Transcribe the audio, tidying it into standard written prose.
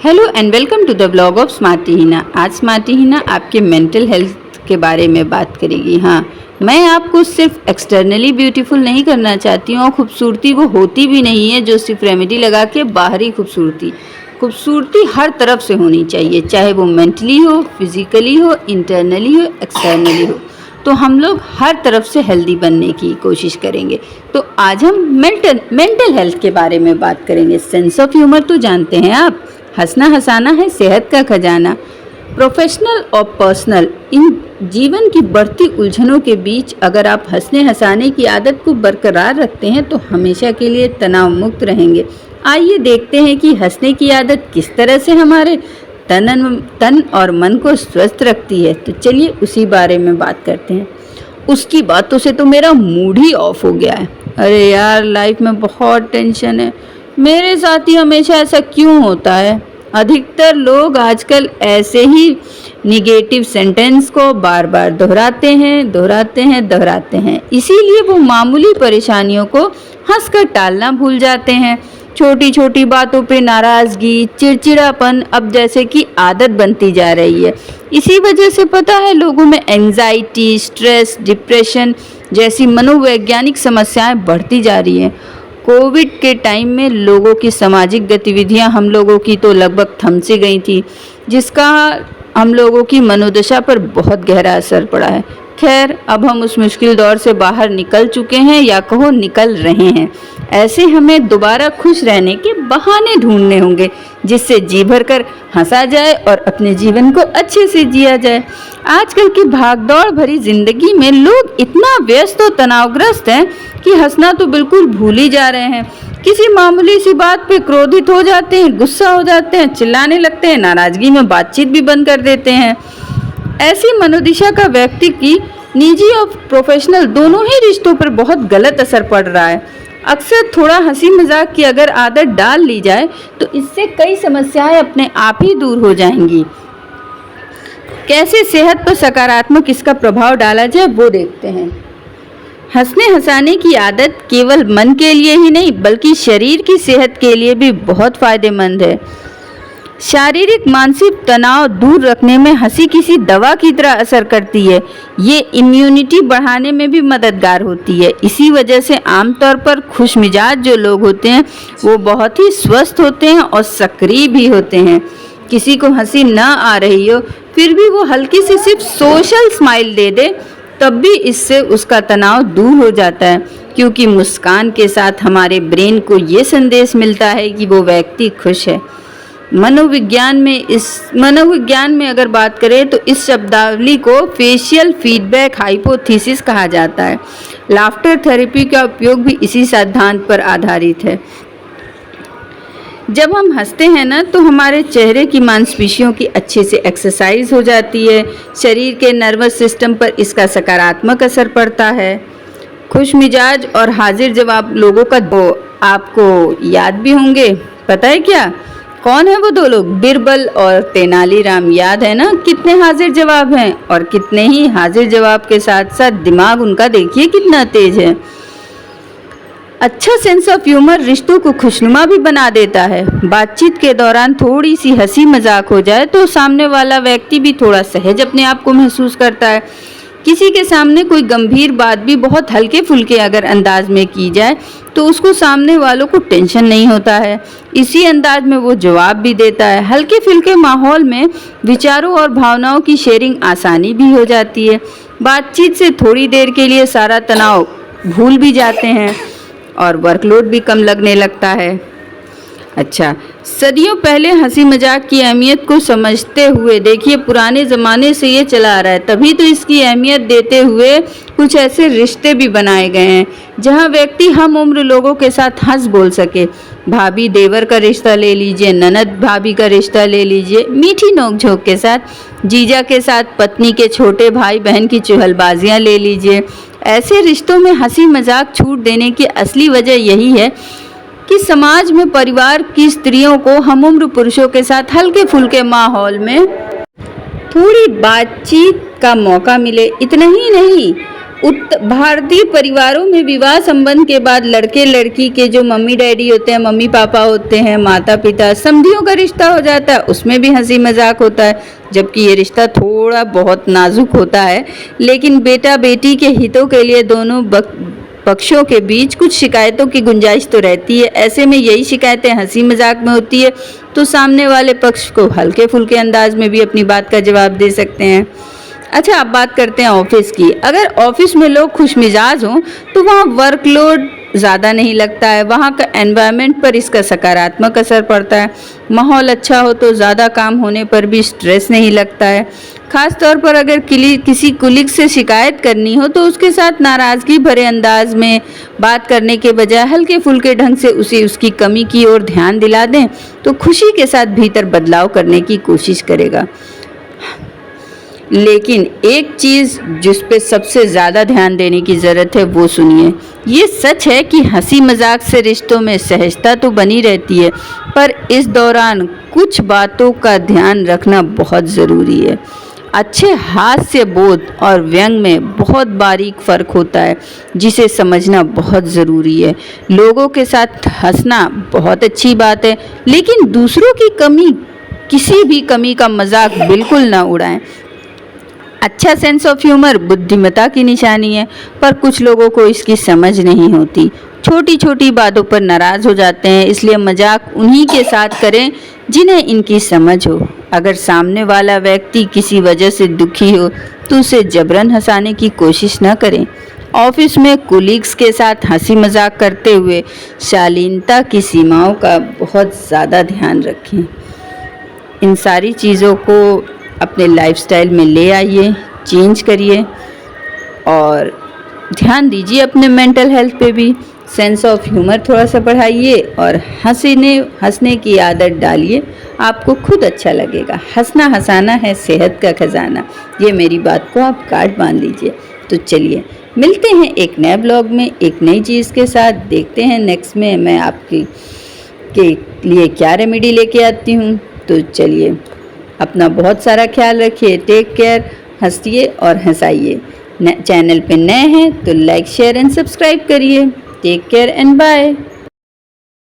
Hello and welcome to the blog of smarty Hina. आज smarty Hina आपके mental health के बारे में बात करेगी। हाँ, मैं आपको सिर्फ एक्सटर्नली ब्यूटीफुल नहीं करना चाहती हूँ और खूबसूरती वो होती भी नहीं है जो सिर्फ रेमेडी लगा के बाहरी खूबसूरती हर तरफ से होनी चाहिए, चाहे वो मेंटली हो, फिजिकली हो, इंटरनली हो, एक्सटर्नली हो। तो हम लोग हर तरफ से हेल्दी बनने की कोशिश करेंगे। तो आज हम मेंटल हेल्थ के बारे में बात करेंगे। सेंस ऑफ ह्यूमर तो जानते हैं आप, हंसना हंसाना है सेहत का खजाना। प्रोफेशनल और पर्सनल, इन जीवन की बढ़ती उलझनों के बीच अगर आप हंसने हंसाने की आदत को बरकरार रखते हैं तो हमेशा के लिए तनाव मुक्त रहेंगे। आइए देखते हैं कि हंसने की आदत किस तरह से हमारे तन और मन को स्वस्थ रखती है। तो चलिए उसी बारे में बात करते हैं। उसकी बातों से तो मेरा मूड ही ऑफ हो गया है। अरे यार, लाइफ में बहुत टेंशन है। मेरे साथ ही हमेशा ऐसा क्यों होता है? अधिकतर लोग आजकल ऐसे ही निगेटिव सेंटेंस को बार बार दोहराते हैं। इसीलिए वो मामूली परेशानियों को हंसकर टालना भूल जाते हैं। छोटी छोटी बातों पे नाराजगी, चिड़चिड़ापन अब जैसे कि आदत बनती जा रही है। इसी वजह से पता है लोगों में एंजाइटी, स्ट्रेस, डिप्रेशन जैसी मनोवैज्ञानिक समस्याएं बढ़ती जा रही हैं। कोविड के टाइम में लोगों की सामाजिक गतिविधियां हम लोगों की तो लगभग थम सी गई थी, जिसका हम लोगों की मनोदशा पर बहुत गहरा असर पड़ा है। खैर, अब हम उस मुश्किल दौर से बाहर निकल चुके हैं, या कहो निकल रहे हैं। ऐसे हमें दोबारा खुश रहने के बहाने ढूंढने होंगे जिससे जी भर कर हंसा जाए और अपने जीवन को अच्छे से जिया जाए। आजकल की भागदौड़ भरी जिंदगी में लोग इतना व्यस्त और तनावग्रस्त हैं कि हंसना तो बिल्कुल भूल ही जा रहे हैं। किसी मामूली सी बात पे क्रोधित हो जाते हैं, गुस्सा हो जाते हैं, चिल्लाने लगते हैं, नाराजगी में बातचीत भी बंद कर देते हैं। ऐसी मनोदशा का व्यक्ति की निजी और प्रोफेशनल दोनों ही रिश्तों पर बहुत गलत असर पड़ रहा है। अक्सर थोड़ा हंसी मजाक की अगर आदत डाल ली जाए तो इससे कई समस्याएं अपने आप ही दूर हो जाएंगी। कैसे सेहत पर सकारात्मक इसका प्रभाव डाला जाए वो देखते हैं। हंसने हंसाने की आदत केवल मन के लिए ही नहीं बल्कि शरीर की सेहत के लिए भी बहुत फायदेमंद है। शारीरिक मानसिक तनाव दूर रखने में हंसी किसी दवा की तरह असर करती है। ये इम्यूनिटी बढ़ाने में भी मददगार होती है। इसी वजह से आमतौर पर खुश मिजाज जो लोग होते हैं वो बहुत ही स्वस्थ होते हैं और सक्रिय भी होते हैं। किसी को हंसी ना आ रही हो फिर भी वो हल्की सी सिर्फ सोशल स्माइल दे दे, तब भी इससे उसका तनाव दूर हो जाता है, क्योंकि मुस्कान के साथ हमारे ब्रेन को ये संदेश मिलता है कि वो व्यक्ति खुश है। मनोविज्ञान में अगर बात करें तो इस शब्दावली को फेशियल फीडबैक हाइपोथेसिस कहा जाता है। लाफ्टर थेरेपी का उपयोग भी इसी सिद्धांत पर आधारित है। जब हम हंसते हैं ना तो हमारे चेहरे की मांसपेशियों की अच्छे से एक्सरसाइज हो जाती है। शरीर के नर्वस सिस्टम पर इसका सकारात्मक असर पड़ता है। खुश मिजाज और हाजिर जवाब लोगों का दो आपको याद भी होंगे। पता है क्या कौन है वो दो लोग? बिरबल और तेनालीराम। याद है ना कितने हाजिर जवाब हैं, और कितने ही हाजिर जवाब के साथ साथ दिमाग उनका देखिए कितना तेज है। अच्छा सेंस ऑफ ह्यूमर रिश्तों को खुशनुमा भी बना देता है। बातचीत के दौरान थोड़ी सी हंसी मजाक हो जाए तो सामने वाला व्यक्ति भी थोड़ा सहज अपने आप को महसूस करता है। किसी के सामने कोई गंभीर बात भी बहुत हल्के फुल्के अगर अंदाज में की जाए तो उसको सामने वालों को टेंशन नहीं होता है। इसी अंदाज में वो जवाब भी देता है। हल्के फुल्के माहौल में विचारों और भावनाओं की शेयरिंग आसानी भी हो जाती है। बातचीत से थोड़ी देर के लिए सारा तनाव भूल भी जाते हैं और वर्कलोड भी कम लगने लगता है। अच्छा, सदियों पहले हंसी मजाक की अहमियत को समझते हुए देखिए पुराने ज़माने से ये चला आ रहा है, तभी तो इसकी अहमियत देते हुए कुछ ऐसे रिश्ते भी बनाए गए हैं जहां व्यक्ति हम उम्र लोगों के साथ हंस बोल सके। भाभी देवर का रिश्ता ले लीजिए, ननद भाभी का रिश्ता ले लीजिए, मीठी नोकझोंक के साथ जीजा के साथ पत्नी के छोटे भाई बहन की चुहलबाजियाँ ले लीजिए। ऐसे रिश्तों में हंसी मजाक छूट देने की असली वजह यही है कि समाज में परिवार की स्त्रियों को हमउम्र पुरुषों के साथ हल्के फुल्के माहौल में थोड़ी बातचीत का मौका मिले। इतना ही नहीं, भारतीय परिवारों में विवाह संबंध के बाद लड़के लड़की के जो मम्मी डैडी होते हैं, मम्मी पापा होते हैं, माता पिता, समधियों का रिश्ता हो जाता है, उसमें भी हंसी मजाक होता है, जबकि ये रिश्ता थोड़ा बहुत नाजुक होता है। लेकिन बेटा बेटी के हितों के लिए दोनों पक्षों के बीच कुछ शिकायतों की गुंजाइश तो रहती है। ऐसे में यही शिकायतें हंसी मजाक में होती है तो सामने वाले पक्ष को हल्के फुल्के अंदाज में भी अपनी बात का जवाब दे सकते हैं। अच्छा, अब बात करते हैं ऑफिस की। अगर ऑफिस में लोग खुशमिजाज हों तो वहाँ वर्कलोड ज़्यादा नहीं लगता है, वहाँ का एनवायरनमेंट पर इसका सकारात्मक असर पड़ता है। माहौल अच्छा हो तो ज़्यादा काम होने पर भी स्ट्रेस नहीं लगता है। ख़ास तौर पर अगर किसी कुलीग से शिकायत करनी हो तो उसके साथ नाराज़गी भरे अंदाज में बात करने के बजाय हल्के फुल्के ढंग से उसे उसकी कमी की ओर ध्यान दिला दें तो खुशी के साथ भीतर बदलाव करने की कोशिश करेगा। लेकिन एक चीज़ जिस पे सबसे ज़्यादा ध्यान देने की ज़रूरत है वो सुनिए। ये सच है कि हंसी मजाक से रिश्तों में सहजता तो बनी रहती है, पर इस दौरान कुछ बातों का ध्यान रखना बहुत ज़रूरी है। अच्छे हास्य बोध और व्यंग में बहुत बारीक फ़र्क होता है, जिसे समझना बहुत ज़रूरी है। लोगों के साथ हंसना बहुत अच्छी बात है, लेकिन दूसरों की किसी भी कमी का मजाक बिल्कुल ना उड़ाएं। अच्छा सेंस ऑफ ह्यूमर बुद्धिमत्ता की निशानी है, पर कुछ लोगों को इसकी समझ नहीं होती। छोटी छोटी बातों पर नाराज़ हो जाते हैं, इसलिए मजाक उन्हीं के साथ करें जिन्हें इनकी समझ हो। अगर सामने वाला व्यक्ति किसी वजह से दुखी हो तो उसे जबरन हंसाने की कोशिश न करें। ऑफिस में कोलीग्स के साथ हंसी मजाक करते हुए शालीनता की सीमाओं का बहुत ज़्यादा ध्यान रखें। इन सारी चीज़ों को अपने लाइफस्टाइल में ले आइए, चेंज करिए और ध्यान दीजिए अपने मेंटल हेल्थ पे भी। सेंस ऑफ ह्यूमर थोड़ा सा बढ़ाइए और हंसने की आदत डालिए, आपको खुद अच्छा लगेगा। हंसना हंसाना है सेहत का खजाना, ये मेरी बात को आप काट बांध लीजिए। तो चलिए मिलते हैं एक नए ब्लॉग में एक नई चीज़ के साथ। देखते हैं नेक्स्ट में मैं आपके लिए क्या रेमेडी लेके आती हूँ। तो चलिए, अपना बहुत सारा ख्याल रखिए। टेक केयर, हंसिए और हंसाइए। चैनल पे नए हैं तो लाइक शेयर एंड सब्सक्राइब करिए। Take care and bye.